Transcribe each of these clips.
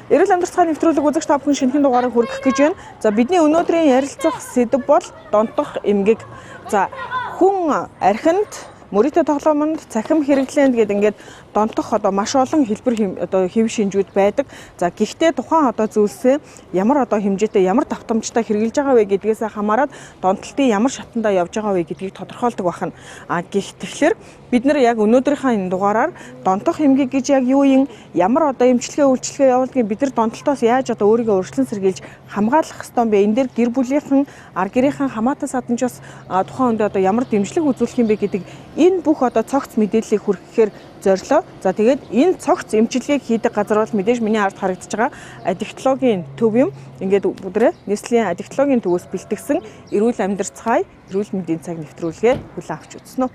Эрүүл амьдралын нэвтрүүлэг үзэгч та бүхэн шинэхэн дугаарыг хүргэх гэж байна. За бидний өнөөдрийн ярилцах сэдэв бол донтох эмгэг. За хүн архинд мөрөдө тоглоомонд цахим хэрэглээнд гэдэг ингээд донтох маш олон хэлбэр хэв шинжүүд байдаг. За гэхдээ тухайн зүйлсээ ямар хэмжээтэй ямар давтамжтай хэрэгжилж байгаа вэ гэдгээс хамаарат донтолтын ямар шатандаа явж байгаа вэ гэдгийг тодорхойлдог байна. Тэгэхээр бид нар яг өнөөдрийнхөө энэ дугаараар донтох эмгэг гэж яг юу юм, ямар эмчилгээ үйлчилгээ явуулдгийг бид нар донтолтоос яаж өөрийгөө өршлөн сэргийлж хамгаалах ёстой юм бэ? Энэ дээр гэр бүлийнхэн, ар гэрийнхэн хамаатан саданчаас тухайн үндэ ямар дэмжлэг үзүүлэх юм бэ гэдэг энэ бүх цогц мэдээллийг хүргэхээр зорилоо. За тэгээд энэ цогц эмчилгээг хийдэг газар бол мэдээж миний ард харагдаж байгаа аддиктологийн төв юм. Ингээд бүдрээ нийслэлийн аддиктологийн төвөөс бэлтгэсэн эрүүл амьдралцгай, эрүүл мэндийн цаг нэвтрүүлгээ хүлээн авч үзнэ.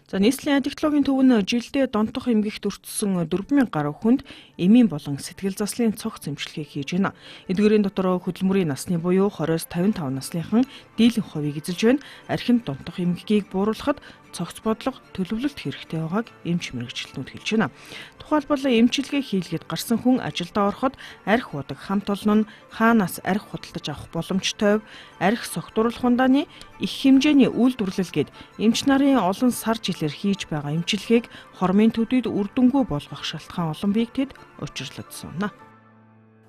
За нийслэлийн аддиктологийн төв нь жилдээ донтох эмгэгт өртсөн 4000 гаруй хүнд эмийн болон сэтгэл заслын цогц эмчилгээ хийж байна. Эдгээрийн дотор хөдөлмөрийн насны буюу 20-с 55 насныхан дийлэн хувийг эзэлж байна. Архинд донтох эмгэгийг бууруулахад цогц бодлого төлөвлөлт хэрэгтэй байгааг эмч мэргэжилтнүүд хэлж байна. Тухайлбал эмчилгээ хийлгээд гарсан хүн ажилдаа ороход архи удаг хамт олон нь хаанаас архи худалдаж авах боломжтой, архи согтууруулах ундааны их хэмжээний үйлдвэрлэл гээд эмч нарын олон сар жилээр хийж байгаа эмчилгээг хормын төдийд үр дүнгүй болгох шалтгаан олон биег тэд учирлаж сууна.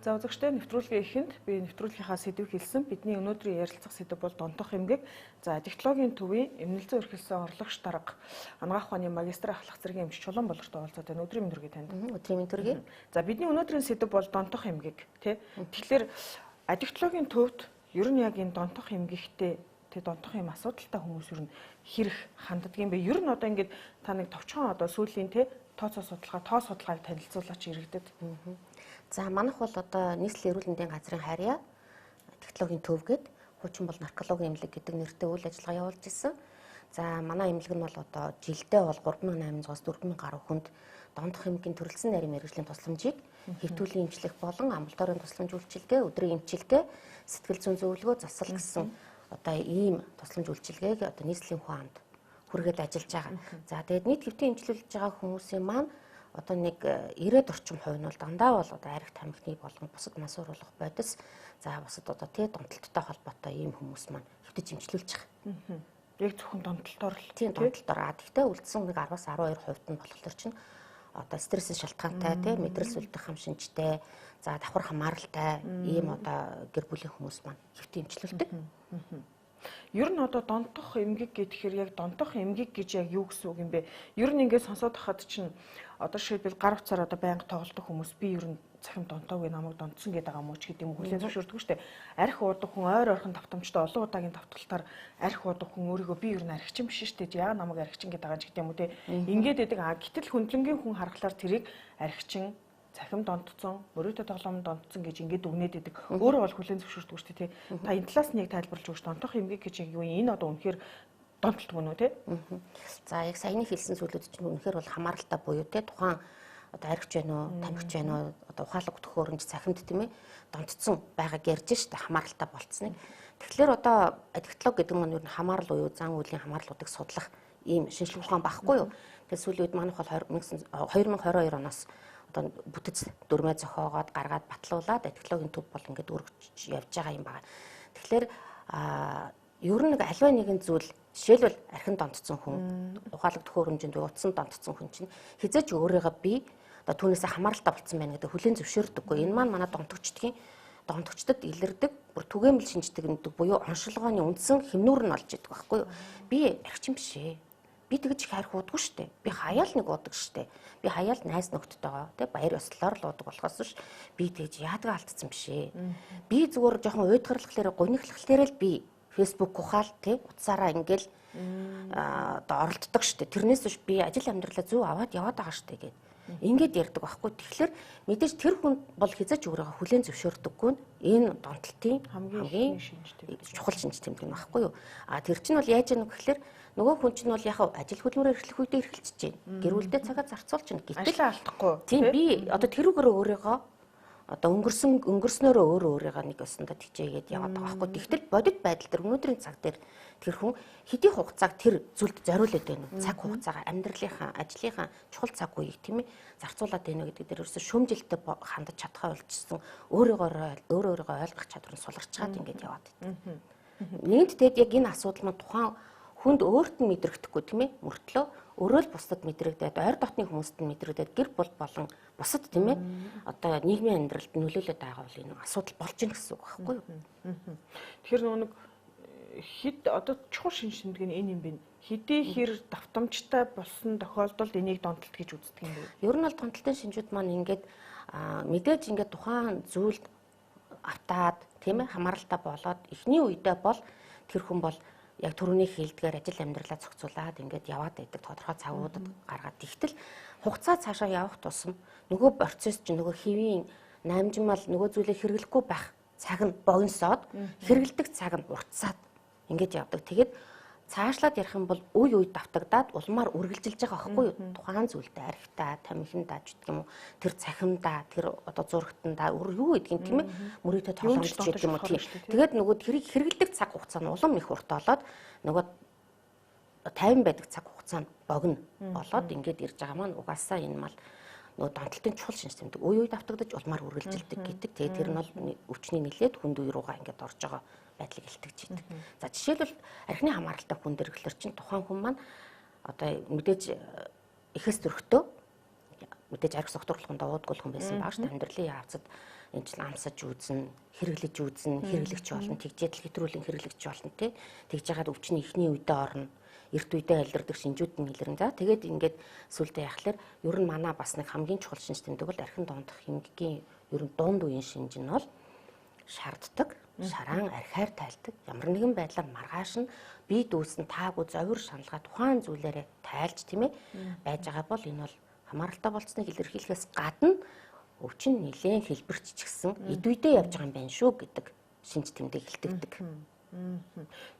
За үзэгчдээ нэвтрүүлгийн эхэнд би нэвтрүүлгийнхаа сэдвийг хэлсэн. Бидний өнөөдрийн ярилцах сэдэв бол донтох эмгэг. За аддиктологийн төвийн эмнэлзэн эрхэлсэн орлогч дарга анагаах ухааны магистр ахлах зэргийн эмч Чулуун болорт уулзаад байна. Өдрийн мэнд хүргэе танд. Өдрийн мэнд хүргэе. За бидний өнөөдрийн сэдэв бол донтох эмгэг, тий. Тэгэхээр аддиктологийн төвд ер нь яг энэ донтох эмгэгтэй донтох юм асуудалтай хүмүүс ер нь хэрэг ханддаг юм бэ? Ер нь ингээд та нэг товчхон сүүлийн тооцоо судалгааг танилцуулаач иргэдэд. За манайх бол нийслэлийн эрүүл мэндийн газрын харьяа аддиктологийн төв гээд хуучин бол наркологийн эмнэлэг гэдэг нэртэй үйл ажиллагаа явуулж ирсэн. За манай эмнэлэг нь бол жилдээ бол 3800-аас 4000 гаруй хүнд донтох эмгэгийн төрөлсөн нарийн мэргэжлийн тусламжийг хэвтүүлийн эмчлэх болон амбулаторийн тусламж үйлчилгээ, өдрийн эмчилгээ, сэтгэл зүйн зөвлөгөө, засал гэсэн ийм тусламж үйлчилгээг нийслэлийн хүн амд хүргээд ажиллаж байгаа. За тэгээд нийт хэвтийн эмчилүүлж байгаа хүмүүсийн маань нэг 90 орчим хувь нь бол дандаа бол архи тамхины болон бусад мас уруулах бодис, за бусад донтолттой холбоотой ийм хүмүүс маань хэвтэж эмчилүүлж байгаа. Яг зөвхөн донтолтоор л. Тийм донтолтоор. Гэхдээ үлдсэн 10-аас 12% нь болохоор чинь стресс шалтгаантай, мэдрэл сүлдэх хам шинжтэй, за давхар хамааралтай ийм гэр бүлийн хүмүүс маань хэвтэ эмчилүүлдэг. Ер нь донтох эмгэг гэхээр яг донтох эмгэг гэж яг юу гэсэн үг юм бэ? Ер нь ингээд сонсоод хахад чинь жишээлбэл гар утсаар байнга тоглодог хүмүүс би ер нь цахим донтоог намайг донтсон гэдэг байгаа мó ч гэдэг юм хүлээн зөвшөөрдөг шүү дээ. Архи удаг хүн ойр ойрхон давтамжтай олон удаагийн давталтаар архи удаг хүн өөрийгөө би ер нь архичин биш шүү дээ. Яа намайг архичин гэдэг байгаа ч гэдэг юм уу те. Ингээд байдаг. Гэтэл хөндлөнгийн хүн харахаар тэрийг архичин, цахим донтцсон, мөрөөдө тоглоомд донтцсон гэж ингээд өгнээд идэг. Өөрөө бол хүлээн зөвшөөрдөг шүү дээ. Та энэ талаас нэг тайлбарлаж өгч донтох эмгэг гэж юу юм? Энэ үнэхээр донтолт мөн үү те? За яг саяны хэлсэн зүйлүүд чинь үнэхээр бол хамааралтай буюу те тухайн архич байна уу, тамхич байна уу, ухаалаг төхөөрөмж цахимд тийм ээ донтцсон байгааг ярьж штэ хамааралтай болцсныг. Тэгэхээр аддиктолог гэдэг нь ер нь хамаарал буюу зан үйлийн хамаарлуудыг судлах ийм шинжилгээ ухаан багхгүй юу? Тэгэхээр сүүлийн үед манайх бол 2022 оноос бүтэц дөрмөө зохиогоод гаргаад батлуулаад аддиктологийн төв бол ингээд өргөж явж байгаа юм байна. Тэгэхээр ер нь аливаа нэгэн зүйл жишээлбэл архин донтцсон хүн, ухаалаг төхөөрөмжөнд утсан донтцсон хүн чинь хизээч өөрийгөө би түүнээс хамааралтай болцсон байна гэдэг хүлээн зөвшөөрдөггүй. Энэ маань манай донтогчдод илэрдэг, бүр түгээмэл шинждэг гэдэг буюу оншилгооны үндсэн хэмнүүр нь болж идэг байхгүй юу? Би архичин биш ээ. Би тэгж их архи уудаггүй шүү дээ. Би хаяал нэг уудаг шүү дээ. Би хаяал найз нөхдтэйгоо баяр ёслолоор л уудаг болохоос биш. Би тэгж яадаг алдсан биш ээ. Би зүгээр жоохон уйдгарлахлаараа гуниглахлаараа л би Facebook ухаал утсаараа ингээл оролддог шүү дээ. Тэрнээс биш би ажил амьдралаа зөв аваад яваад байгаа шүү дээ гэд. Ингээд ярьдаг байхгүй. Тэгэхээр мэдээж тэр хүн бол хязгаарч өөрийгөө хүлээн зөвшөөрдөггүй нь энэ донтолтын хамгийн чухал шинж тэмдэг байхгүй юу? Тэр чинь бол яаж яах вэ гэхээр нөгөө хүн чинь бол яг ажил хөдөлмөрөөр эрхлэх үедээ эрхэлж байна. Гэр бүлдээ цагаа зарцуулж байна. Гэтэл алдахгүй. Тийм би тэрүүгээр өөрийгөө одоо өнгөрснөөрөө өөрийгөө нэг өсөндө тижээгээд яваад байгаа байхгүй. Тэгтэл бодит байдал дээр өнөөдрийн цаг дээр тэр хүн хэдийн хугацааг тэр зүйлд зориулээд байна уу? Цаг хугацаагаа амьдралынхаа, ажлынхаа чухал цаг үеийг тийм ээ зарцуулаад байна гэдэг дээр ерөөсөө шүүмжилттэй хандаж чадхаа болчихсон өөрөөрөө ойлгох чадвар нь суларчаад ингээд яваад байна. Нэгэнт тэгэд яг энэ асуудал маань тухайн хүнд өөрт нь мэдрэгдэхгүй тийм ээ мөртлөө өөрөө л бусдад мэдрэгдээд ойр дотны хүмүүст нь мэдрэгдээд гэр бүл болон бусад тийм ээ одоо нийгмийн амьдралд нөлөөлөд байгаа бол энэ асуудал болж ийн гэсэн үг байхгүй юу? Тэгэхээр нэг хэд одоо чухал шинж тэмдэг нь энэ юм бэ? Хэдий хэр давтамжтай болсон тохиолдолд энийг донтолт гэж үздэг юм бэ? Ер нь бол донтолтын шинжүүд маань ингээд мэдээж ингээд тухайн зүйлд автаад тийм ээ хамааралтай болоод эхний үедээ бол тэр хүн бол яг түрүүний хэлдгээр ажил амьдралаа зохицуулаад ингээд яваад байдаг тодорхой цагуудад гаргаад тэгтэл хугацаа цаашаа явах тусам нөгөө процесс чинь нөгөө хэвийн намжмал нөгөө зүйлийг хэрэглэхгүй байх цаг нь богиносоод хэрэгэлдэг цаг нь уртсаад ингээд явдаг. Тэгээд цаашлаад ярих юм бол үе үед давтагдаад улмаар үргэлжилж байгаа байхгүй юу? Тухайн зүйлдээ архитаа, тамхиндаа ч гэдэг юм уу, тэр цахимдаа, тэр одоо зурагтандаа юу гэдгийг тийм ээ мөрөөдөө тоглоомж гэдэг юм уу тийм. Тэгээд нөгөө тэрийг хэрэгэлдэг цаг хугацаа нь улам их урт болоод нөгөө 50 байдаг цаг хугацаа нь богино болоод ингээд ирж байгаа маань угаасаа энэ мал нөгөө донтолтын чухал шинж тэмдэг үе үед давтагдаж улмаар үргэлжилдэг гэдэг. Тэгээд тэр нь бол өвчний нэлээд хүнд үе руугаа ингээд орж байгаа байдлыг илтгэж идэг. За жишээлбэл архины хамааралтай хүн дэргэлэр чинь тухайн хүн маань одоо мэдээж ихэс зөрөгтөө мэдээж арх согтуурлахын дуудгуул хүн байсан бааш амьдралын явцад энэ чинь амсаж үүзнэ, хэрэглэж үүзнэ, хэрэглэгч болно, тэгжээд л хэтрүүлэн хэрэглэгч болно тий. Тэгж яагаад өвчний ихний үедээ орно. Эрт үедээ айлддаг шинжүүд нь илэрнэ. За тэгээд ингээд сүлдээ яхахлаар ер нь манаа бас нэг хамгийн чухал шинж тэмдэг бол архин дондох хэмжээгийн ер нь дунд үеийн шинж нь бол шаарддаг, шараан архиар тайлдаг. Ямар нэгэн байдлаар маргааш нь бие дүүсэн таагүй зовир шаналгаа тухайн зүйлээрээ тайлж тийм ээ байж байгаа бол энэ бол хамааралтай болцсныг илэрхийлэхээс гадна өвчин нэлээд хэлбэрч ч гэсэн эд үедээ явж байгаа юм байна шүү гэдэг шинж тэмдэг илтгэдэг.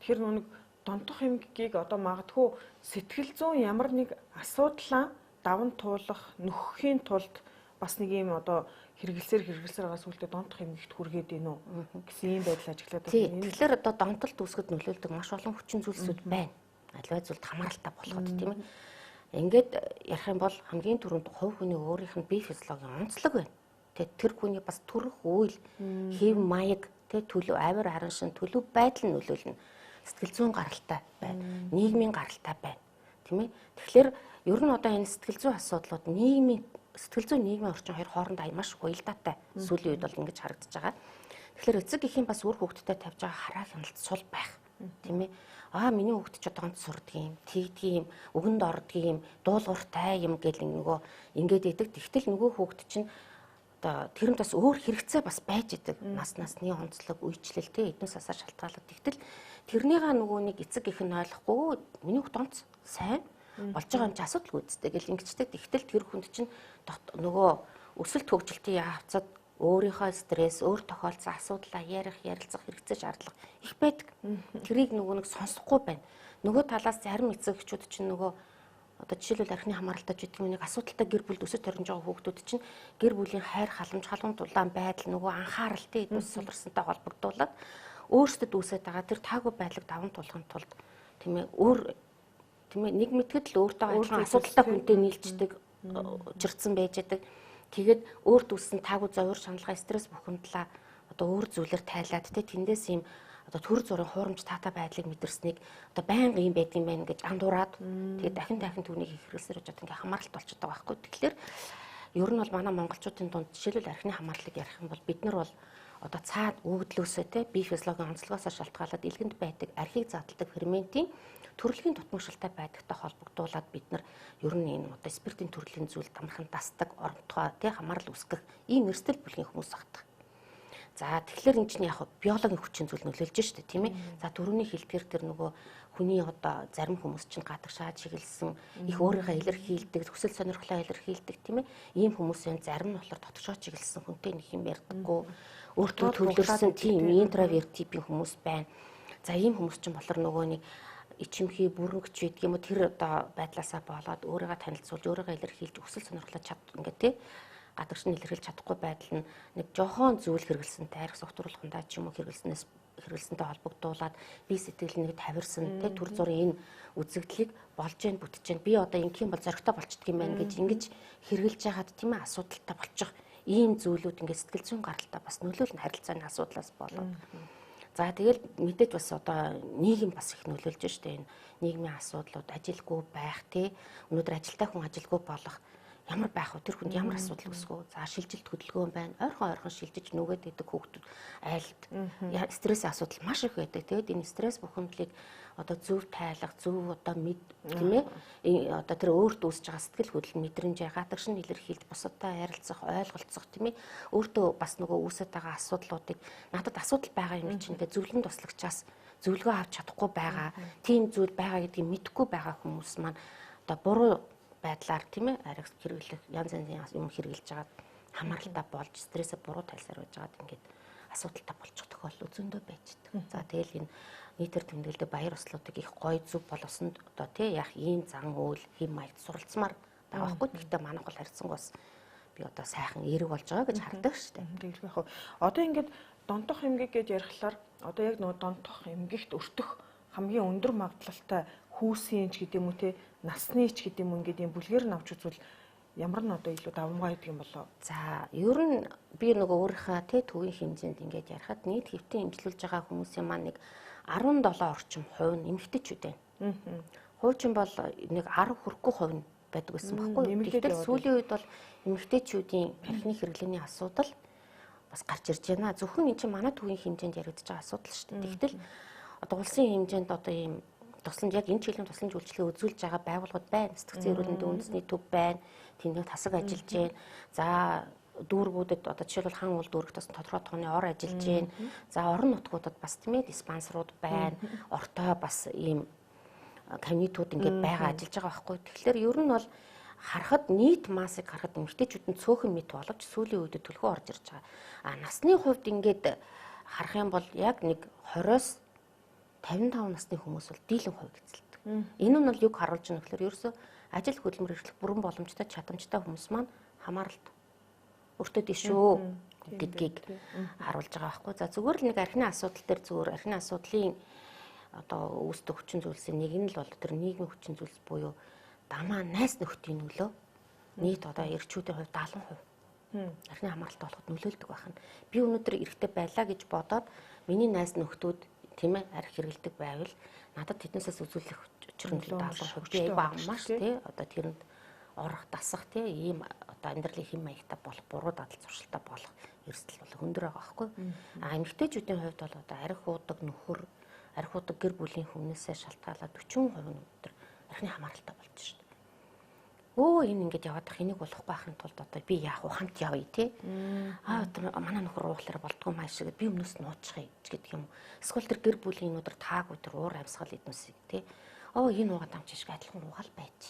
Тэгэхээр нэг донтох эмгэгийг одоо магадгүй сэтгэл зүйн ямар нэг асуудлаа даван туулах нөхөхийн тулд бас нэг юм одоо хэрэгэлсээр байгаа сүлдээ донтох эмгэгт хүргээд ийн үү гэсэн юм байдал ажиглаад байна. Тэгэхээр одоо донтолт үүсгэд нөлөөлдөг маш олон хүчин зүйлсүүд байна. Аливаа зүйлд хамааралтай болоход тийм ээ. Ингээд ярих юм бол хамгийн түрүүнд хувь хүний өөрийнх нь бие физиологийн онцлог байна. Тэр хүний бас төрөх үйл, хэв маяг, төлөв авир харан шин төлөв байдал нь нөлөөлнө. Сэтгэл зүйн гаралтай байна. Нийгмийн гаралтай байна. Тийм ээ. Тэгэхээр ер нь одоо энэ сэтгэл зүйн асуудлууд сэтгэл зүйн нийгмийн орчин хоёр хоорондоо маш уялдаатай сүүлийн үед бол ингэж харагдаж байгаа. Тэгэхээр эцэг эхийн бас үр хүүхдэд тавьж байгаа хараа хяналт сул байх. Тийм ээ. Миний хүүхд ч одоо ганц сурдаг юм, тэгдэг юм, өгөнд ордог юм, дуулууртай юм гэл нөгөө ингээд идэг. Тэгтэл нөгөө хүүхд чинь одоо тэр нь бас өөр хэрэгцээ бас байж идэг. Нас насны онцлог, үечлэл тэ эднээс асар шалтгаалаад. Тэгтэл тэрнийгаа нөгөө нэг эцэг их нь ойлгохгүй миний хүүхд онц сайн болж байгаа юм чи асуудалгүй үстэй гэл ингэжтэй. Тэгтэл тэр хүнд чинь нөгөө өсөлт хөгжилтийн явцад өөрийнхөө стресс, өөр тохиолдсон асуудлаа ярилцах хэрэгцээ шаардлага их байдаг. Тэрийг нөгөө нэг сонсохгүй байна. Нөгөө талаас зарим эцэг эхчүүд чинь нөгөө одоо жишээлбэл архины хамааралтай ч гэдэг нэг асуудалтай гэр бүлд өсөж төрж байгаа хүүхдүүд чинь гэр бүлийн хайр халамж, халуун дулаан байдал, нөгөө анхааралтай эднээс суларсантай холбогдуулаад өөрсдөд үүсэж байгаа тэр таагүй байдлыг даван туулахын тулд тийм ээ нэг мэтгэд л өөртөө адилхан асуудалтай хүнтэй нийлждэг учирдсан байж байгаа. Тэгээд өөрт үүссэн таагүй зовир шаналгаа стресс бухимдлаа одоо өөр зүйлээр тайлаад тэндээс юм одоо төр зургийн хуурамч таатай байдлыг мэдэрснийг одоо байнга юм байдгийн байна гэж андуураад тэгээд дахин түүнийг хэрэглэсээр очоод ингээ хамааралт болчиход байгаа байхгүй. Тэгэхээр ер нь бол манай монголчуудын дунд жишээлбэл архины хамаарлыг ярих юм бол бид нар бол одоо цаад өгдлөөсөө бие физиологийн онцлогоос шалтгаалаад илгэнд байдаг архийг зааталдаг ферментийн төрөлхийн дутмагшилтай байдагтай холбогдуулаад бид нар ер нь энэ одоо спиртийн төрлийн зүйл дамархан дасдаг, оромтгой хамаарал үүсгэх ийм эрсдэл бүлгийн хүмүүс багтдаг. За тэгэхээр энэ чинь яг биологийн хүчин зүйл нөлөөлж штэ тийм ээ. За түрүүний хэлдгэр тэр нөгөө хүний одоо зарим хүмүүс чинь гадагшаад чиглэсэн их өөрийгөө илэрхийлдэг, төсөл сонирхлоо илэрхийлдэг тийм ээ. Ийм хүмүүсийн зарим нь болохоор дотгошоо чиглэсэн хүнтэй нэг юм ярьдаггүй, өөртөө төлөвлөсөн тийм интроверт типийн хүмүүс байна. За ийм хүмүүс чинь болохоор нөгөө нэг ичимхий бүрэн хүч гэдэг юм уу тэр одоо байдлаасаа болоод өөрийгөө танилцуулж өөрийгөө илэрхийлж өсөл сонирхлоо чад ингээ тий гадагш нь илэрхийлж чадахгүй байдал нь нэг жохон зүйл хэрэгэлсэнтэй арх согтруулахундаа ч юм уу хэрэгэлсэнтэй холбогдуулаад би сэтгэл нэг тавирсан тий төр зургийн энэ үзэгдлийг болж гэн бүтэж гэн би одоо ингэхийн бол зоригтой болчдөг юм байна гэж ингэж хэрэгэлж яхад тийм ээ асуудалтай болчих ийм зүйлүүд ингээд сэтгэл зүйн гаралтай бас нөлөөлнө харилцааны асуудлаас болоод. За тэгэл мэдээж бас одоо нийгэм бас их нөлөөлж штэ энэ нийгмийн асуудлууд ажилгүй байх тий өнөөдөр ажилтай хүн ажилгүй болох ямар байх вэ тэр хүнд ямар асуудал үүсгөө за шилжилт хөдөлгөөн байна ойрхон шилжиж нүгэд идэг хүүхдүүд айлд стрессийн асуудал маш их байдаг тэгээд энэ стресс бухимдлыг одоо зөв тайлах зөв одоо мэд тийм ээ одоо тэр өөртөө үүсэж байгаа сэтгэл хөдлөл мэдрэмж гадагш нь илэрхийлж бусадтай ярилцах ойлголцох тийм ээ өөртөө бас нөгөө үүсэж байгаа асуудлуудыг надад асуудал байгаа юм чинь ингээд зөвлөн туслагчаас зөвлөгөө авч чадахгүй байгаа тийм зүйл байгаа гэдгийг мэдэхгүй байгаа хүмүүс маань одоо буруу байдлаар тийм ээ ариг хэрэглэх янз янзын юм хэрэгжилж байгаа хамааралтай болж стрессээ буруу тайлсаар байж байгаад ингээд асуудалтай болчих тохиолдол зөндөө байж байгаа. За тэгэл энэ нийтэр тэмдэглэдэг баяр услуудыг их гоё зөв боловсонд одоо тий яг ийм зан үйл хэм маягт суралцмаар байгаа байхгүй. Гэхдээ манайх бол харьцан бас би одоо сайхан эерэг болж байгаа гэж хардаг шүү дээ. Тэгэл яг одоо ингээд донтох эмгэг гэж ярихлаар одоо яг нөгөө донтох эмгэгт өртөх хамгийн өндөр магадлалтай хүүсийн ч гэдэг юм уу те насны ч гэдэг юм ингээд юм бүлгээр нь авч үзвэл ямар нь одоо илүү давмгай гэдэг юм болоо. За ер нь би нөгөө өөрийнхөө те төвийн хэмжээнд ингээд ярихад нийт хэвтэн имжлүүлж байгаа хүмүүсийн маань нэг 17 орчим хувь нь эмэгтэйчүүд байна. Хуучин бол нэг 10 хүрэхгүй хувь нь байдаг байсан байхгүй юу? Тэгэхээр сүүлийн үед бол эмэгтэйчүүдийн архины хэрэглээний асуудал бас гарч ирж байна. Зөвхөн эн чинь манай төвийн хэмжээнд яригдж байгаа асуудал шүү дээ. Тэгтэл одоо улсын хэмжээнд одоо ийм тусланд яг энэ чиглэлийн тусламж үйлчлэгээ үзүүлж байгаа байгууллагууд байна. Сэтгцэн эрүүл мэндийн үндэсний төв байна. Тэнд тасаг ажиллаж байна. За дүүргүүдэд одоо жишээлбэл хан уул дүүрэгт бас тодорхой тооны ор ажиллаж байна. За орон нутгуудад бас тийм ээ диспансерууд байна. Ортой бас ийм кабинетууд ингээд байгаа ажиллаж байгаа байхгүй. Тэгэхээр ер нь бол харахад нийт массыг харахад эмэгтэйчүүд нь цөөхөн мэт боловч сүүлийн үед төлхөө орж ирж байгаа. А насны хувьд ингээд харах юм бол яг нэг 20-оос 55 насны хүмүүс бол дийлэн хувь эзэлдэг. Энэ нь бол юг харуулж байгаа нөхлөөр ерөөсөө ажил хөдөлмөр эрхлэх бүрэн боломжтой чадамжтай хүмүүс маань хамааралт өртөд ишүү гэдгийг харуулж байгаа байхгүй. За зүгээр л нэг архины асуудал дээр зүгээр архины асуудлын одоо үүсдэг хүчин зүйлсийн нэг нь л бол тэр нийгмийн хүчин зүйлс буюу дамаа найс нөхдийн нөлөө нийт одоо эрчүүдийн хувьд 70% архины хамааралтай болоход нөлөөлдөг байна. Би өнөөдөр эрэгтэй байлаа гэж бодоод миний найс нөхдүүд тийм ээ арх хэрэгэлдэг байвал надад тэднээсээс үзүүлэх учир нь 70% би бага маш тий одоо тэрэнд орох дасах тий ийм одоо амьдралын хэм маягтай болох буруу дадал зуршилтай болох эрсдэл бол хөндөр байгаа байхгүй. А эмэгтэйчүүдийн хувьд бол одоо арх уудаг нөхөр арх уудаг гэр бүлийн хүнээсээ шалтгаалаад 40% нь өнөөдөр архины хамааралтай болж шүү дээ. Өө энэ ингэж яваад байх энийг болохгүй байхын тулд одоо би яах вэ хамт явъя тий. Одоо манай нөхөр уухлаар болдгоо маш шиг би өмнөөс нь уучихъя гэдэг юм. Эсвэл тэр гэр бүлийн өнөөдөр таагүй тэр уур амьсгал эднүсийг тий. Энэ уугаад амч шиг адилхан уугаал байж.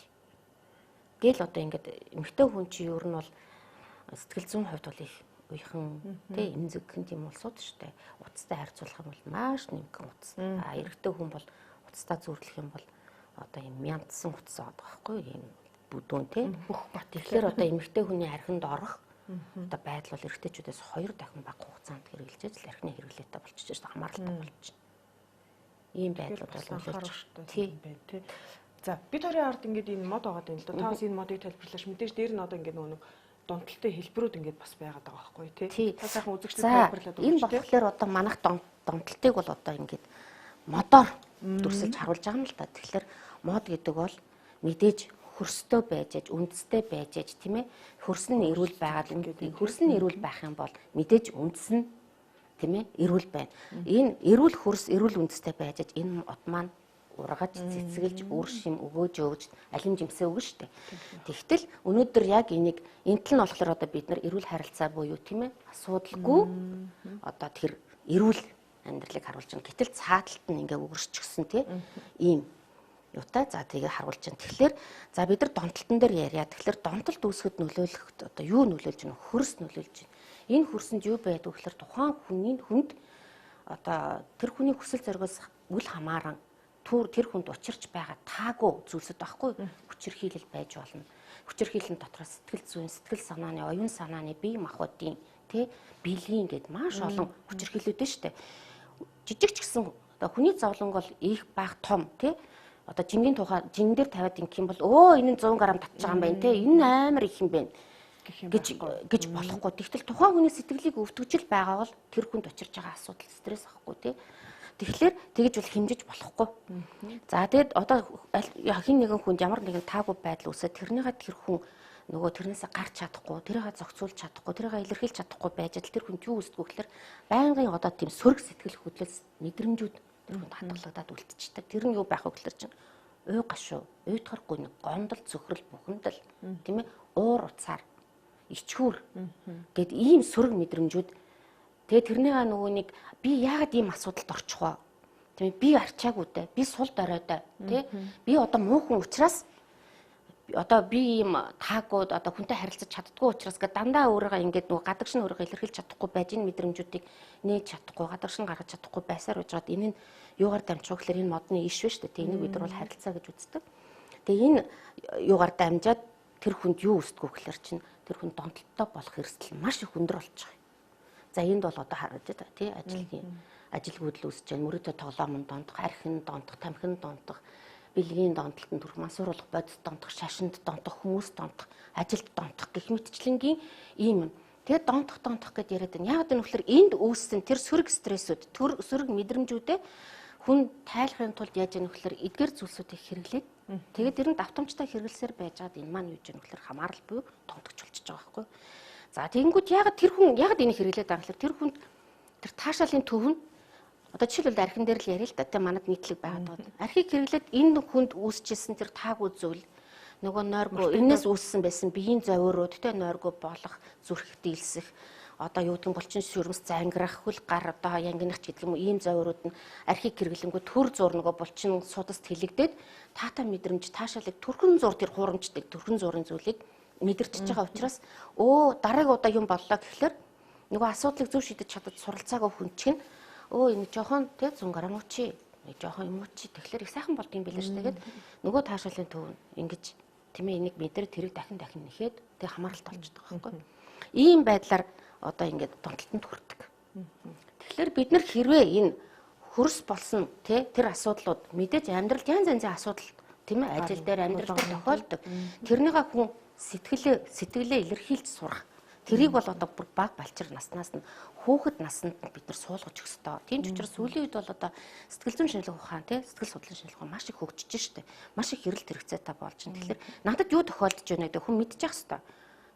Гэл одоо ингэж эмэгтэй хүн чи ер нь бол сэтгэл зүйн хувьд бол их уйхан тий эмзэгхэн тийм улсууд шүү дээ. Уцтай харьцуулах юм бол маш нэмгэн уц. Эрэгтэй хүн бол уцтай зүйрлэх юм бол одоо юм янтсан уц байгаа байхгүй юм бүдүүн тий бүх бат. Тэгэхээр одоо эмэгтэй хүний архинд орох одоо байдал бол эрэгтэйчүүдээс 2 дахин бага хугацаанд хэрэгжилж л архины хэрэглээтэй болчихж байна. Хамааралтай болж байна. Ийм байдлууд бол нөлөөлж тий байна тий. За бид хоёрын ард ингээд энэ мод байгаа юм л да. Та бас энэ модыг тайлбарлаач. Мэдээж дээр нь одоо ингээд нөгөө донтолтой хэлбэрүүд ингээд бас байгаад байгаа байхгүй тий. Та сайхан үзэгчдэд тайлбарлаад өгч. Энэ болохоор одоо манайх донтолтыг бол одоо ингээд модоор дүрсэлж харуулж байгаа юм л да. Тэгэхээр мод гэдэг бол мэдээж хөрстэй байж аж үндэстэй байж аж тийм ээ хөрс нь эрүүл байгаад ингээд хөрс нь эрүүл байх юм бол мэдээж үндэс нь тийм ээ эрүүл байна. Энэ эрүүл хөрс эрүүл үндэстэй байж аж энэ мод маань ургаж цэцгэлж үр шим өгөөж өгж алим жимсээ өгнө штэ. Тэгтэл өнөөдөр яг энийг энтэл нь болохоор одоо бид нар эрүүл харилцаа буюу тийм ээ асуудалгүй одоо тэр эрүүл амьдралыг харуулж байгаа. Гэтэл цааталт нь ингээ өгөрсчихсэн тийм ийм юутай за тэгээ харуулж байна. Тэгэхээр за бид нар донтолтон дээр яриа. Тэгэхээр донтолт үүсгэхэд нөлөөлөх одоо юу нөлөөлж байна? Хөрс нөлөөлж байна. Энэ хөрсөнд юу байдаг вэ гэхээр тухайн хүний хүнд одоо тэр хүний хүсэл зоригоос үл хамааран тэр хүнд учирч байгаа таагүй зүйлсүүд байхгүй хүчирхийлэл байж болно. Хүчирхийлэл дотроос сэтгэл зүйн, сэтгэл санааны, оюун санааны, бие махбодын бэлгийн гэд маш олон хүчирхийлэлүүд дээ шүү дээ. Жижиг ч гэсэн одоо хүний зовлон бол их бага том одоо жингийн тухай жин дээр тавиад ингэх юм бол энэ 100 г татж байгаа юм байна энэ амар их юм байна гэж болохгүй. Тэгтэл тухайн хүний сэтгэлийг өвтгөж байгаа бол тэр хүнд учирч байгаа асуудал стресс ахгүй тэгэхээр тэгж бол хэмжиж болохгүй. За тэгэд одоо хин нэгэн хүнд ямар нэгэн таагүй байдал үүсээд тэр хүн нөгөө тэрнээсээ гарч чадахгүй, тэрийгээ зохицуулж чадахгүй, тэрийгээ илэрхийлж чадахгүй байж тэр хүнд юу үүсдэг вэ гэхээр байнгын одоо тийм сөрөг сэтгэл хөдлөлс мэдрэмжүүд тэр хүнд хадгалагдаад үлдчихдэг. Тэр нь юу байх вэ гэхээр чинь уй гашуу, уйдгаргүй нэг гондол, цөхрөл, бухимдал, тийм ээ, уур уцаар, ичхүүр гэд ийм сөрөг мэдрэмжүүд. Тэгээ тэрнийгээ нөгөө нэг би яагаад ийм асуудалд орчих вэ? Тийм ээ, би арчаагүй дээ, би сул доройтой, тий? Би одоо муухан учраас одоо би ийм таагүй одоо хүнтэй харилцаж чаддгүй учраас дандаа өөрийгөө ингээд нөгөө гадагшин өөрийгөө илэрхийлж чадахгүй байж энэ мэдрэмжүүдийг нээж чадахгүй, гадагшин гаргаж чадахгүй байсаар уужгаад энэ нь юугаар дамжих вэ гэхээр энэ модны иш биш үү? Энийг бид нар бол харилцаа гэж үздэг. Тэгээ энэ юугаар дамжаад тэр хүнд юу өсдөг вэ гэхээр чинь тэр хүн донтолтой болох эрсдэл маш их өндөр болж байгаа. За энд бол одоо харж байгаа тий ажилгүйдэл үүсэж байна. Мөрөөдө тоглоомн донтох, архин донтох, тамхин донтох, бэлгийн донтолтод төрх мансууруулах, бодис донтох, шашинд донтох, хүмүүс донтох, ажилд донтох гэх мэтчлэнгийн ийм юм. Тэгээд донтох гэдээ яриад байна. Яг энэ болохоор энд үүссэн тэр сөрөг стрессүүд, сөрөг мэдрэмжүүдээ хүн тайлахын тулд яаж яах вэ гэхээр эдгээр зүйлсүүдийг хэрэглээд тэгээд ер нь давтамжтай хэрэглэсээр байжгаад энэ маань юу гэж юм гэхээр хамаарал буюу донтогч болчихж байгаа байхгүй. За тэгэнгүүт яг тэр хүн яг энийг хэрэглээд байгаа гэхээр тэр хүнд тэр таашаалын төв нь одоо жишээлбэл архин дээр л яриа л да тэ манад нийтлэг байгаад байгаа. Архийг хэрэглээд энэ хүнд үүсчихсэн тэр таагүй зүйл нөгөө нойргүй энэс үүссэн байсан биеийн зовиорууд тэ нойргүй болох зүрх дийлсэх одоо юу гэдэг нь булчин шүрмс зангирах хөл гар одоо янгинах ч гэдэг юм уу ийм зовиорууд нь архийг хэрэглэнгүү төр зур нөгөө булчин судаст хилэгдээд таата мэдрэмж таашаалыг төрхөн зур тэр хурамчдаг төрхөн зурын зүйлийг мэдэрчж байгаа учраас дараагийн удаа юм боллоо гэхлээр нөгөө асуудлыг зөв шийдэж чадаж суралцаагүй хүн чинь энэ жоохон тэ 100 г мөчи жоохон юм мөчи тэгэхээр их сайхан болд юм билээ шүү тэгээд нөгөө таашаалын төв ингэж тийм ээ энийг мэдэр тэрийг дахин нэхэд тэг хамааралт олждог байхгүй ийм байдлаар одоо ингээд донтолтонд хүрдэг. Тэгэхээр бид нар хэрвээ энэ хөрс болсон тэр асуудлууд мэдээж амьдралд янз янзын асуудал тийм ээ ажил дээр амьдрал дээр тохиолдог. Тэрнийхээ хүн сэтгэлээ илэрхийлж сурах. Тэрийг бол одоо бүр баг балчир наснаас нь хүүхэд наснд бид нар суулгаж өгөх ёстой. Тийм ч учраас сүүлийн үед бол одоо сэтгэл зүйн шинжилгээ ухаан сэтгэл судлалын шинжилгээ ухаан маш их хөгжиж штэ. Маш их хэрэлт хэрэгцээтэй болж байна. Тэгэхээр надад юу тохиолдож байна гэдэг хүн мэдчих ёстой.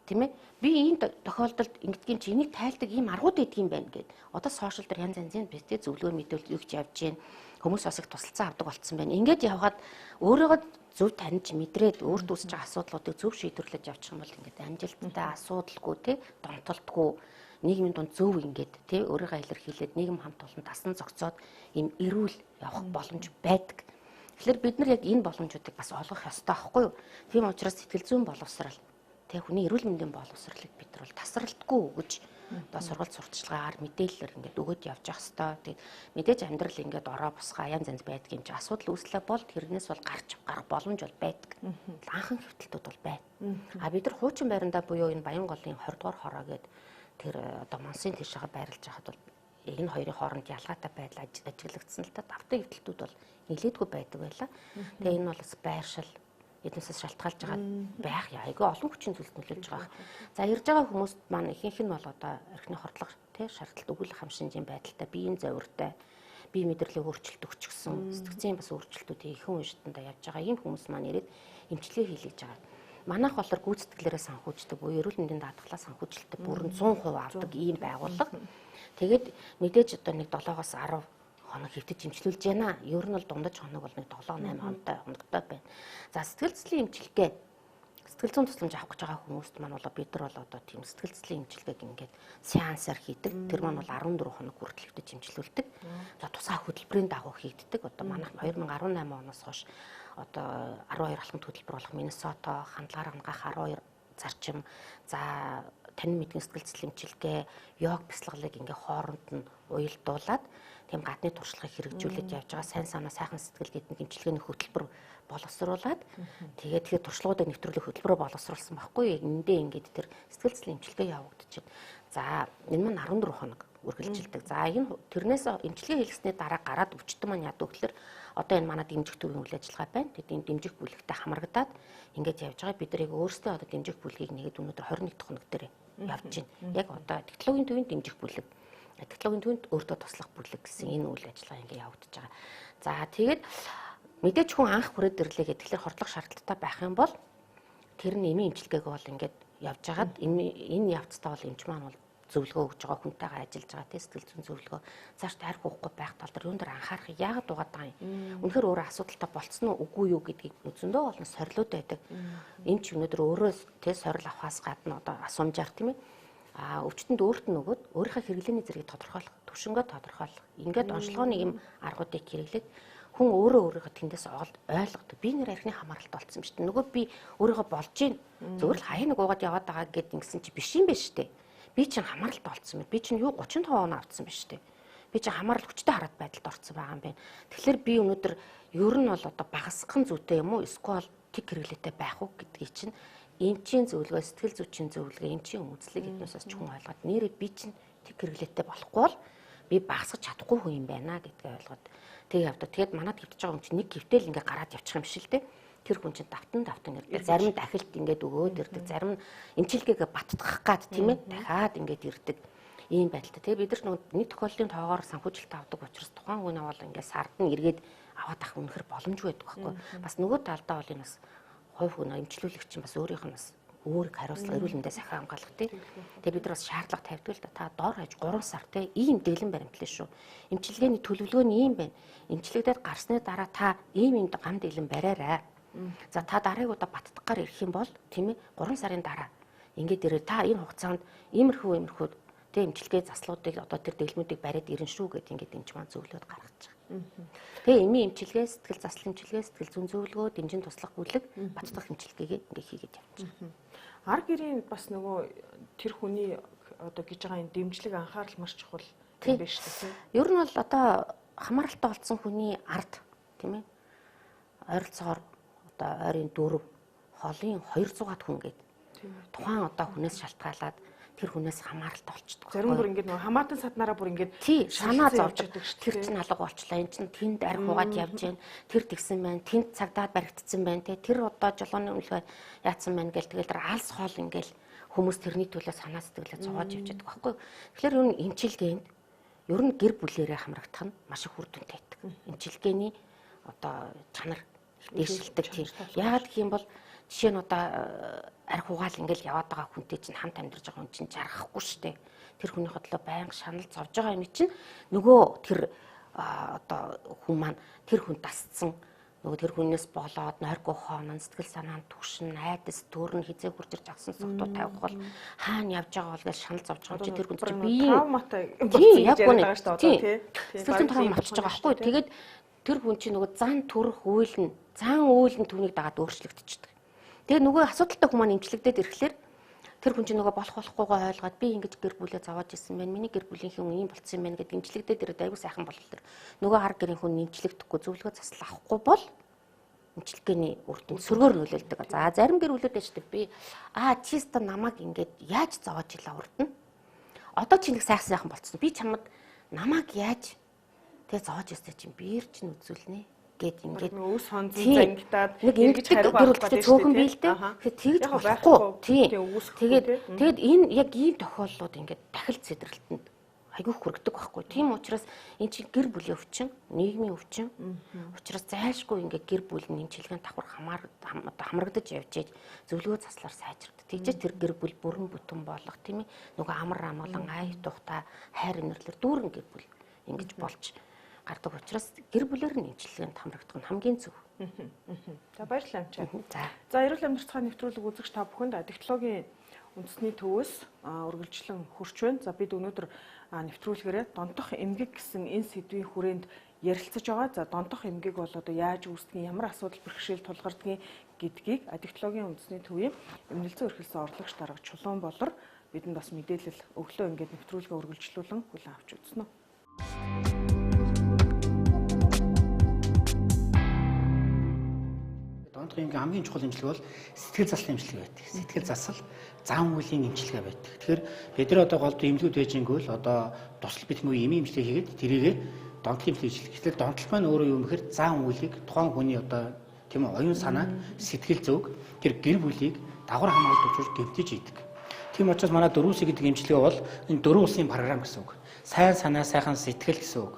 Тийм ээ. Би энэ тохиолдолд ингэдгийн чи энийг тайлдаг ийм аргууд өгдөг юм байна гэд. Одоо сошиал дээр янз янзын битээ зөвлөгөө мэдээлэл өгч явж гин. Хүмүүс бас их тусалцаа авдаг болцсон байна. Ингээд явхад өөрийгөө зөв таньж мэдрээд өөрт үүсэж байгаа асуудлуудыг зөв шийдвэрлэж явчих юм бол ингээд амжилттай асуудалгүй тий донтолтгүй нийгмийн дунд зөв ингээд тий өөрийгөө илэрхийлээд нийгэм хамт олон дасан зохицоод ийм эрүүл явах боломж байдаг. Тэгэхээр бид нар яг энэ боломжуудыг бас олгох ёстой байхгүй юу? Тийм учраас сэтгэл зүйн боловсрал тий хүний эрүүл мэндийн боловсролыг бид нар бол тасралтгүй өгж одоо сургалт сурталчилгаагаар мэдээлэлээр ингээд өгöd явж явах хэрэгтэй. Тэгээд мэдээж амьдрал ингээд ороо босгаа янз янз байдаг юм чи асуудал үүслээ бол тэрнээс бол гарах боломж бол байдаг. Анхан хөвтөлтүүд бол байна. А бид нар хуучин байрандаа буюу энэ Баянголын 20 дугаар хороо гээд тэр одоо Монсын тийшээ байрлаж байхад бол энэ хоёрын хооронд ялгаатай байдал ажиглагдсан л та давтан хөвтөлтүүд бол нилээдгүй байдаг байлаа. Тэгээ энэ бол бас байршил эднээс шалтгаалж байгаа байх айгүй олон хүчин зүйлс нөлөөлж байгаа. За ирж байгаа хүмүүст маань ихэнх нь бол одоо эрхний хордлого тий шаардлага өгүүлэх хамшинжийн байдалтай биеийн зовиртой бие мэдрэлийн өөрчлөлт өгчихсөн сэтгцийн бас өөрчлөлтүүдийг ихэн уншдандаа явж байгаа ийм хүмүүс маань ирээд эмчилгээ хийлгэж байгаа. Манайх болохоор гүйцэтгэлээрээ санхүүждэг буюу эрүүл мэндийн даатгалаа санхүүжилтөд бүрэн 100% авдаг ийм байгууллага. Тэгээд мэдээж одоо нэг 7-оос 10 хоног хэвтэж эмчилүүлж байна. Ер нь бол дундаж хоног бол нэг 7-8 хоногтой байна. За сэтгэл зүйн эмчилгээ сэтгэл зүйн тусламж авах гэж байгаа хүмүүст маань бол бид нар бол одоо тийм сэтгэл зүйн эмчилгээг ингээд сеансаар хийдэг. Тэр маань бол 14 хоног хүртэл хэвтэж эмчилүүлдэг. За тусгай хөтөлбөрийн дагуу хийгддэг. Одоо манайх 2018 оноос хойш одоо 12 алхамд хөтөлбөр болох Миннесота, хандлагаар хангаах 12 зарчим, за танин мэдгэн сэтгэл зүйн эмчилгээ, йог бяцлаглалыг ингээ хооронд нь уялдуулад тийм гадны туршлагыг хэрэгжүүлээд явж байгаа сайн санаа сайхан сэтгэл гэдэг гэмчилгээний хөтөлбөр боловсруулад тэгээд туршлагуудыг нэвтрүүлэх хөтөлбөрөөр боловсруулсан байхгүй эндээ ингээд тэр сэтгэл зүйн эмчилгээ явагдаж байна. За энэ маань 14 хоног үргэлжилдэг. За энэ тэрнээс эмчилгээ хийлгэсний дараа гараад өчтөн маань яд өгөхлөр одоо энэ манай дэмжих төвийн үйл ажиллагаа байна. Тэгээд энэ дэмжих бүлэгтэй хамрагдаад ингээд явж байгаа. Бид нарыг өөрсдөө одоо дэмжих бүлгийг нэгэд өнөөдөр 21 хоног дээр явж байна. Яг одоо технологийн төвийн дэмжих бүлэг, технологийн төвөнд өөртөө туслах бүлэг гэсэн энэ үйл ажиллагаа ингээд явагдаж байгаа. За тэгээд мэдээж хүн анх хүрээд ирлээ гэхэлэр хордлох шаардлагатай байх юм бол тэр нь эмийн эмчилгээг бол ингээд явж хагаад энэ явцтай бол эмч маань бол зөвлөгөө өгж байгаа хүнтэйгээ ажиллаж байгаа те сэтгэл зүйн зөвлөгөө цааш тарих уухгүй байх тал дээр юун дээр анхаарах яагаад угаад байгаа юм. Үнэхээр өөрөө асуудалтай болцсон уу үгүй юу гэдгийг үзэндөө олон сорилууд байдаг. Эмч өнөөдөр өөрөө те сорил авахаас гадна одоо асуумжаар тийм ээ өвчтөнд өөрт нь өгөөд өөрийнхөө хэрэглээний зэргийг тодорхойлох, төвшөнгөө тодорхойлох. Ингээд онцлогооны юм аргуудыг хэрэглээд хүн өөрөө өөрийгөө тэндээс ойлгодог. Би нэр архины хамааралтай болцсон юм шүү дээ. Нөгөө би өөрийгөө болж гин зөвхөн л хаяа нэг уугаад яваад байгаа гэд ингэсэн чи биш юм байна шүү дээ. Би чинь хамааралтай болцсон байна. Би чинь юу 35 оноо авцсан байна шүү дээ. Би чинь хамаарал хүчтэй хараад байдалд орсон байгаа юм байна. Тэгэхээр би өнөөдөр ер нь бол одоо багасгах зүйтэй юм уу? Эсвэл тэг хэрэглээтэй байх уу гэдгийг чинь эмчийн зөвлөгөө, сэтгэл зүйчийн зөвлөгөө, эмчийн үндэслэг гэднээс ч хүн ойлгоод нэрээ би чинь тэг хэрэглээтэй болохгүй бол би багасгах чадахгүй хүн юм байна гэдгийг ойлгоод тэг явдаг. Тэгэд манад хэвтэж байгаа юм чинь нэг гэвтэл ингээ гараад явчих юм шиг л дээ. Тэр хүн чинь давтан ирдэг. Зарим нь дахилт ингээд өгөөд ирдэг. Зарим нь эмчилгээгээ баттгах гад тийм ээ дахиад ингээд ирдэг. Ийм байдалтай. Тэгээ бид нар нэг тохиолдлын тоогоор санхүүжилт авдаг учраас тухайн хүн авал ингээд сард нь эргээд аваад авах үнэхэр боломжгүй байдаг байхгүй. Бас нөгөө талдаа бол энэ бас хувь хүн эмчлүүлэгч чинь бас өөрийнх нь бас өөр хариуцлага эрүүл мэндийн сахиа хамгаалах тий. Тэгээ бид нар бас шаардлага тавьдаг л да. Та дор хаяж 3 сар тий ийм дэлгэн баримтлаа шүү. Эмчилгээний төлөвлөгөө нь ийм байна. Эмчилгээдээ гарсны дараа та ийм гам дэлгэн бариарай. За та дараагийн удаа баттгаар ирэх юм бол тийм ээ 3 сарын дараа ингээд ирээ та энэ хугацаанд иймэрхүү тэг эмчилгээ заслуудыг одоо тэр дэлгмүүдийг бариад ирэн шүү гэдээ ингээд эмч маань зөвлөд гаргаж байгаа. Тэгээ эмийн эмчилгээ, сэтгэл заслын эмчилгээ, сэтгэл зүйн зөвлөгөө, дэмжин туслах бүлэг, баттгах эмчилгээгээ ингээд хийгээд явж байгаа. Ар гэрийн бас нөгөө тэр хүний одоо гэж байгаа энэ дэмжлэг анхаарал маш чухал юм байна шүү дээ. Ер нь бол одоо хамааралтай болсон хүний ард тийм ээ ойролцоогоор одоо ойрын 4 холын 200-аад хүн гээд тухайн одоо хүнээс шалтгаалаад тэр хүнээс хамааралтай болчихдог. Зарим бүр ингээд нөгөө хамаатан саднараа бүр ингээд санаа зовж тэр чинь алга болчлаа. Энд чинь тэнд арх угаад явж гэн. Тэр тэгсэн байна. Тэнд цагдаад баригдсан байна те. Тэр одоо жолооны үлгээ яатсан байна гэл тэгэл тэр алс хоол ингээл хүмүүс тэрний төлөө санаа сэтгэлээ зовоож явж байдаг байхгүй. Тэгэхээр ер нь эмчилгээнд ер нь гэр бүлээрээ хамрагдах нь маш их үр дүнтэй байдаг. Эмчилгээний одоо чанар дээшилдэг тийм. Яагаад гэх юм бол жишээ нь одоо арх угаал ингээл яваад байгаа хүнтэй чинь хамт амьдарч байгаа хүн чинь жаргахгүй штэ. Тэр хүний хотлоо байнга шанал зовж байгаа юм чинь нөгөө тэр одоо хүн маань тэр хүн дасцсан нөгөө тэр хүнээс болоод нойргүй хоонон сэтгэл санаа нь түгшин айдас төрн хизээ хурж ирж агсан согтуу тавих бол хаана явж байгаа бол гэж шанал зовж байгаа чи тэр хүн чинь би травматай болсон гэж яриад байгаа штэ одоо тий. Сэтгэл травма болчихж байгаа байхгүй. Тэгээд тэр хүн чинь нөгөө зан төрөх үйл нь түүнийг дагаад өөрчлөгдчихдөг. Тэгээ нөгөө асуудалтай хүмүүс эмчлэгдээд ирэхлээр тэр хүн чинь нөгөө болохгүйгээ ойлгоод би ингэж гэр бүлээ зовоож исэн байна. Миний гэр бүлийн хүн ийм болцсон юм байна гэдээ эмчлэгдээд ирээд аягүй сайхан боллоо. Нөгөө хар гэрийн хүн эмчлэгдэхгүй зөвлөгөө засал авахгүй бол эмчилгээний үр дүн сөргөөр нөлөөлдөг. За зарим гэр бүлүүд байж тээ би чиста намайг ингэж яаж зовоож илаа урд нь. Одоо чи нэг сайхан болцсон. Би чамд намайг яаж тэгээ зовоож ирсэн чинь биер чинь үзүүлнэ гэд ингээд өөс хонзон зангидаад нэг ингэж хариу болгоод цөөхөн биэлдэ. Тэгэхээр тэгж болохгүй. Тэгээд энэ яг ийм тохиолдлууд ингээд дахил цэдрэлтэнд айгүйх хүргэдэг байхгүй. Тийм учраас энэ чинь гэр бүлийн өвчин, нийгмийн өвчин. Учраас зайлшгүй ингээд гэр бүлийн эмчилгээний давхар хамрагдаж явж ийж зөвлөгөө заслаар сайжирдаг. Тэгжээ тэр гэр бүл бүрэн бүтэн болох тийм ээ. Нөгөө амар амгалан ай тухта хайр инэрлэр дүүрэн гэр бүл ингэж болж гардаг учраас гэр бүлээр нь эмчилгээнд хамрагдах нь хамгийн зөв. За баярлалаа амчаа. За эрүүл амьдрал цааны нэвтрүүлэг үзэгч та бүхэнд технологийн үндэсний төвөөс үргэлжлэн хүрч байна. За бид өнөөдөр нэвтрүүлгээрээ донтох эмгэг гэсэн энэ сэдвийн хүрээнд ярилцаж байгаа. За донтох эмгэг бол одоо яаж үүсдэг, ямар асуудал бэрхшээл тулгардгийг гэдгийг технологийн үндэсний төвийн эмнэлзэн эрхэлсэн орлогч дарга Чулуун Болор бидэнд бас мэдээлэл өглөө ингээд нэвтрүүлгээ үргэлжлүүлэн хүлээн авч үзсэн үү. одоо ингээ хамгийн чухал эмчилгээ бол сэтгэл заслын эмчилгээ байдаг. Сэтгэл засал зан үйлийн эмчилгээ байдаг. Тэгэхээр бид нар одоо голд эмнэлгүүд байж ингүүл одоо тусал битмүү эмийн эмчилгээ хийгээд тэрийгээ донтолын эмчилгээ хийлгэх. Тэгэхээр донтол маань өөрөө юу гэхээр зан үйлийг тухайн хүний одоо тийм үү оюун санаа, сэтгэл зүг тэр гэр бүлийг дагвар хамгаалалт учруулж гэмтэж идэг. Тийм учраас манай 4C гэдэг эмчилгээ бол энэ 4 улсын програм гэсэн үг. Сайн санаа, сайхан сэтгэл гэсэн үг.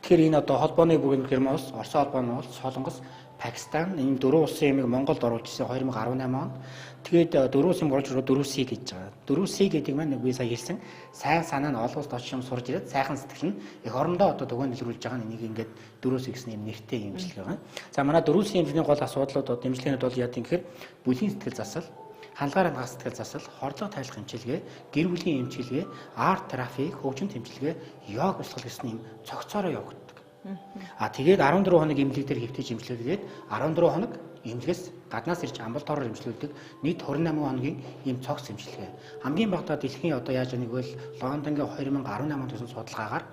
Тэгэхээр энэ одоо холбооны бүгд Герман улс, Орос холбооны улс, Солонгос, Пакистан энэ 4 улсын ямиг Монголд оруулж ирсэн 2018 онд. Тэгээд 4 улсын болж 4C гэж байгаа. 4C гэдэг маань би сая хэлсэн сайн санаа нь олоос доош юм сурж ирээд сайхан сэтгэл нь их орондоо одоо төгөөнд илрүүлж байгаа нь энийг ингээд 4C гэсэн юм нэртэй эмчилгээ байна. За манай 4C эмчилгээний гол асуудлууд одоо эмчилгээнүүд бол яа гэхээр бүлийн сэтгэл засал, хандлага хангах сэтгэл засал, хордлого тайлах эмчилгээ, гэр бүлийн эмчилгээ, арт терапи, хөгжим эмчилгээ, йог бясалгал гэсэн юм цогцоороо явагддаг. Тэгээд 14 хоног эмнэлэг дээр хэвтэж эмчилгээгээд 14 хоног эмнэлгээс гаднаас ирж амбулатороор эмчилүүлдэг нийт 28 хоногийн ийм цогц эмчилгээ. Хамгийн багадаа дэлхийн одоо яаж нэг бол Лондонгийн 2018 онд хийсэн судалгаагаар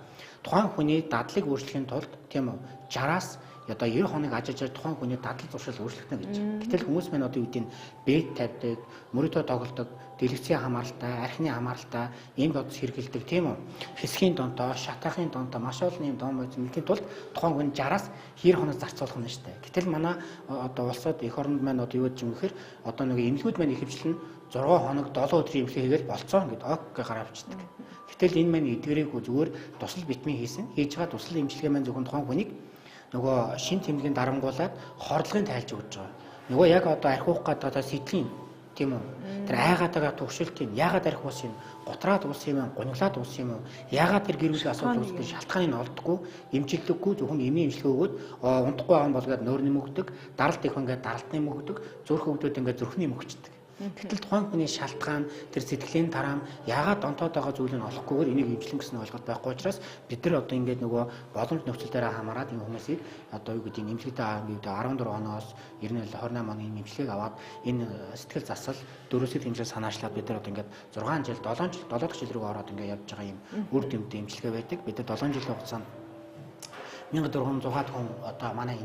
тухайн хүний дадлыг өөрчлөхийн тулд тийм үү 60-аас одоо 90 хоног ажижаар тухайн хүний дадлаг зуршил өөрчлөгдөнө гэж. Гэтэл хүмүүс маань одоо юу гэдэг нь бэд тавьдаг, мөрөдөө тоглодог, дэлгэцийн хамааралтай, архины хамааралтай, ийм бодис хэрэгэлдэг тийм үү. Хэсгийн донтоо, шатаахын донтоо, маш олон ийм дон бодис мэдхийн тулд тухайн хүн 60-аас 90 хоног зарцуулах нь шүү дээ. Гэтэл манай одоо улсад эх оронд маань одоо юу гэж юм гэхээр одоо нэг эмнэлгүүд маань ихэвчлэн 6 хоног 7 өдрийн эмнэлэг хийгээл болцоо ингээд ок гараа авчдаг. Гэтэл энэ маань эдгээрээгүй зүгээр тусал битмийн хийсэн. Хийж байгаа тусал эмчилгээ маань зөвхөн тухайн хүнийг нөгөө шин тэмдгийн дарамгуулаад хордлогын тайлж өгч байгаа. Нөгөө яг одоо архиух гадаа сэдлийн тийм үү. Тэр айгаад байгаа төвшөлтийн яагаад архи ус юм, готраад ус юм, гуниглаад ус юм уу? Яагаад тэр гэр бүлийн асуудал үүсгэж шалтгааныг нь олдохгүй, эмчилдэггүй зөвхөн эмийн эмчилгээ өгөөд унтахгүй байгаа юм болгоод нойр нэмэгдэг, даралт их ингээд даралт нэмэгдэг, зүрх өвдөд ингээд зүрхний мөгчдөг. Гэтэл тухайн хүний шалтгаан, тэр сэтгэлийн тараам яагаад донтоод байгаа зүйлийг олохгүйгээр энийг эмчлэн гэсэн ойлголт байхгүй учраас бид нар одоо ингээд нөгөө боломж нөхцөл дээр хамаарат энэ хүмүүсийг одоо юу гэдэг нь эмчилгээтэй 14 оноос 98 28 оны эмчилгээг аваад энэ сэтгэл засал дөрөвсөд эмчилгээ санаачлаад бид нар одоо ингээд 6 жил 7 дахь жил рүү ороод ингээд явж байгаа юм үр дүнтэй эмчилгээ байдаг. Бид нар 7 жилийн хугацаанд 1400 хүн одоо манай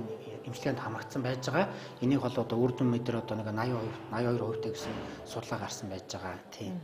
эмчилгээнд хамрагдсан байж байгаа. Энийг бол одоо үр дүн мэдэр одоо нэг 82% гэсэн судалгаа гарсан байж байгаа. Тийм.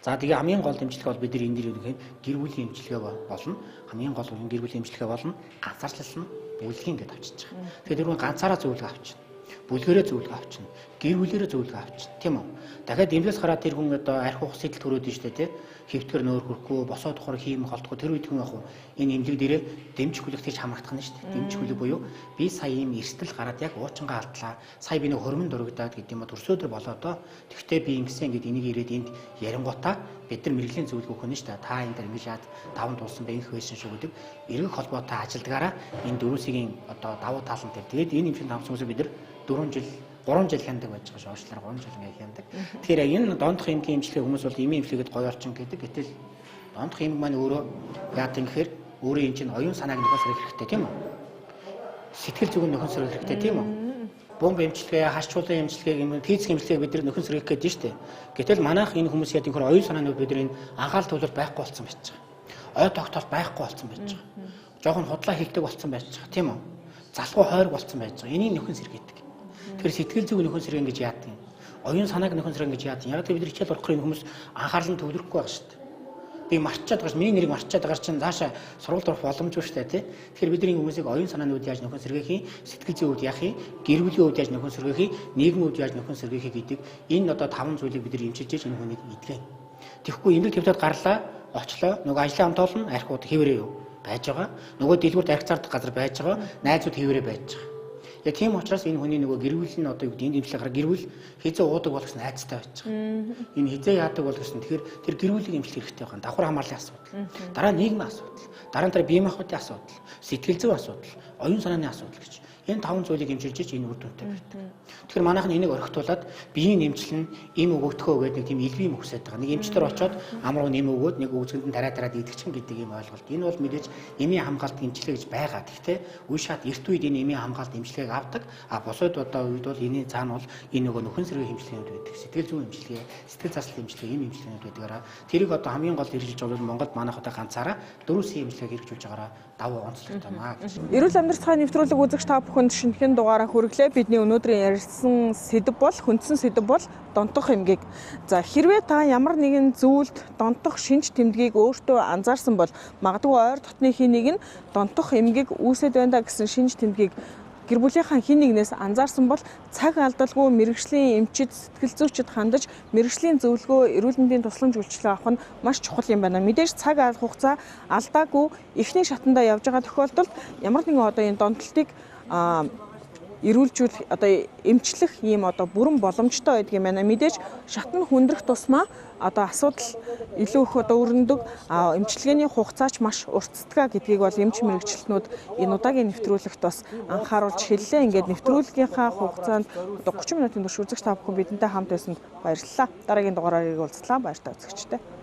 За тэгээ хамгийн гол эмчилгээ бол бид нар энэ дээр нэг гэр бүлийн эмчилгээ болно. Хамгийн гол гэр бүлийн эмчилгээ болно. Ганцаарчлалсан бүлгийн гэдээ авчиж байгаа. Тэгэхээр тэр хүн ганцаараа зөвлөгөө авчина. Бүлгэрээ зөвлөгөө авчина. Гэр бүлэрээ зөвлөгөө авчина. Тийм үү? Дахиад эмнэлгээс гараад тэр хүн одоо архи ухс сэтэл төрөөд нь штэ тий. Хөвтгөр нөөр хөрөхгүй, босоо тухаар хийм холдохгүй тэр үед хүн яг энэ эмнэлэг дээрээ дэмж хүлэгтэж хамрагдах нь штэ. Дэмж хүлэг буюу би сая ийм эрсдэл гараад яг уучингаа алдлаа. Сая би нэг хөрмөн дурагдаад гэдэг юм уу төрсөөдөр болоодоо. Тэгвэл би ингэсэн ингээд энийг ирээд энд ярингуудаа бид нар мэрэгжлийн зөвлөгөө өгнө штэ. Та энэ дэр ингэж яад таван тулсан бэ их байсан шүү гэдэг. Эргэх холбоотой ажилдгаараа энэ 4C-ийн одоо давуу тал нь тэр. Тэгээд энэ эмчилгээнд хамсан хүмүүсээ бид нар 3 жил хяндаг байж байгаа шүү. Уучлаарай 3 жил ингээ хяндаг. Тэгэхээр энэ дондох эмгийн эмчилгээ хүмүүс бол эмийн эмчилгээгээд гоё орчин гэдэг. Гэтэл дондох эмэг маань өөрөө яадаг юм гэхээр өөрөө энэ чинь оюун санааг нөхөсрөх хэрэгтэй тийм үү? Сэтгэл зүг нь нөхөсрөх хэрэгтэй тийм үү? Бомб эмчилгээ, хашчуулан эмчилгээ юм физик эмчилгээ бид нар нөхөсрөх гэдэг нь шүү дээ. Гэтэл манайх энэ хүмүүс яадаг нөхөр оюун санааны бид нар энэ анхаарал төвлөрд байхгүй болсон байж байгаа. Ой тогтоолт байхгүй болсон байж байгаа. Жохон худлаа хилдэг болсон байж байгаа тийм үү? Залхуу хойрог болсон байж байгаа. Энийг нөхөн сэргээдэг. Тэр сэтгэл зүг нөхөн сэргэн гэж яадаг юм. Оюун санааг нөхөн сэргэн гэж яадаг. Яг бид нар хичээл орох хүмүүс анхаарал нь төвлөрөхгүй байгаа шүү дээ. Би марчаад байгаа ш, миний нэрийг марчаад байгаа чинь цаашаа сургуульд орох боломжгүй шүү дээ тий. Тэгэхээр бидний хүмүүсийг оюун санааны үед яаж нөхөн сэргээх юм, сэтгэл зүйн үед яах юм, гэр бүлийн үед яаж нөхөн сэргээх юм, нийгмийн үед яаж нөхөн сэргээх гэдэг энэ одоо 5 зүйлийг бид нар эмчилж ийж энэ хүнийг идэх юм. Тэгэхгүй эмнэлэг төвдөд гарлаа, очлоо, нөгөө ажлын амтолн архиуд хэвээрээ юу байж байгаа. Нөгөө дэлгүүрт архи зардах газар байж байгаа. Найзууд хэвээрээ байж байгаа. Яг тийм учраас энэ хүний нөгөө гэр бүл нь одоо юу гэдэг энэ эмчилгээ гэр бүл хизээ уудаг болох гэсэн айцтай байж байгаа. Энэ хизээ яадаг болох гэсэн тэгэхээр тэр гэр бүлийн эмчилгээ хэрэгтэй байгаа. Давхар хамгааллын асуудал. Дараа нийгмийн асуудал. Дараа нь бие махбодын асуудал. Сэтгэл зүйн асуудал. Оюун санааны асуудал гэж. Энэ 5 зүйлийг эмчилж энэ үр дүнтэй байдаг. Тэгэхээр манайх нь энийг орхитуулаад биеийн эмчилнэ, эм өгөгдөхөө гэдэг нэг тийм элбим өгсөд байгаа. Нэг эмчтэр очоод амруу нэм өгөөд нэг үзэгэнд нь тараад идэгчин гэдэг юм ойлголт. Энэ бол мэдээж эмийн хамгаалалт эмчилгээ гэж байгаа. Гэхдээ үе шат эрт үед энэ эмийн хамгаалалт эмчилгээг авдаг. А босоод одоо үед бол энэ цаана бол энэ нөгөө нөхөн сэргийн эмчилгээнүүд байдаг. Сэтгэл зүйн эмчилгээ, сэтгэл заслын эмчилгээ, эм эмчилгээнүүд байдгаараа тэрийг одоо хамгийн гол хэрэгжилж байгаа Монголд манайх одоо ганцаараа 4C эмчилгээг хэрэгжүүлж байгаараа давуу онцлогтой маа гэж. Эрүүл амьдралын нэвтрүүлэг үзэгч та бүхэнд шинэхэн дугаараа хүргэлээ. Бидний өнөөдрийн ярилцсан сэдэв бол хүндсэн сэдэв бол донтох эмгэг. За хэрвээ та ямар нэгэн зүйлд донтох шинж тэмдгийг өөртөө анзаарсан бол магадгүй ойр дотны хин нэг нь донтох эмгэг үүсэт байна да гэсэн шинж тэмдгийг гэр бүлийнхаа хин нэгнээс анзаарсан бол цаг алдалгүй мэрэгжлийн эмчид, сэтгэл зүйчид хандаж мэрэгжлийн зөвлөгөө, эрүүл мэндийн тусламж үйлчилгээ авах нь маш чухал юм байна. Мэдээж цаг хугацаа алдаагүй эхний шатандаа явж байгаа тохиолдолд ямар нэгэн одоо энэ донтолтыг эрүүлжүүл одоо эмчлэх ийм одоо бүрэн боломжтой байдаг юм байна. Мэдээж шат нь хүндрэх тусмаа одоо асуудал илүү их одоо өрнөдөг эмчилгээний хугацаач маш уртцдаг гэдгийг бол эмч мэрэгчлэнүүд энэ удаагийн нэвтрүүлэгт бас анхааруулж хэллээ. Ингээд нэвтрүүлгийнхаа хугацаанд одоо 30 минутын турш үзэгч та бүхэн бидэнтэй хамт байсанд баярлалаа. Дараагийн дугаараар уулзлаа. Баяртай үзэгчтэй.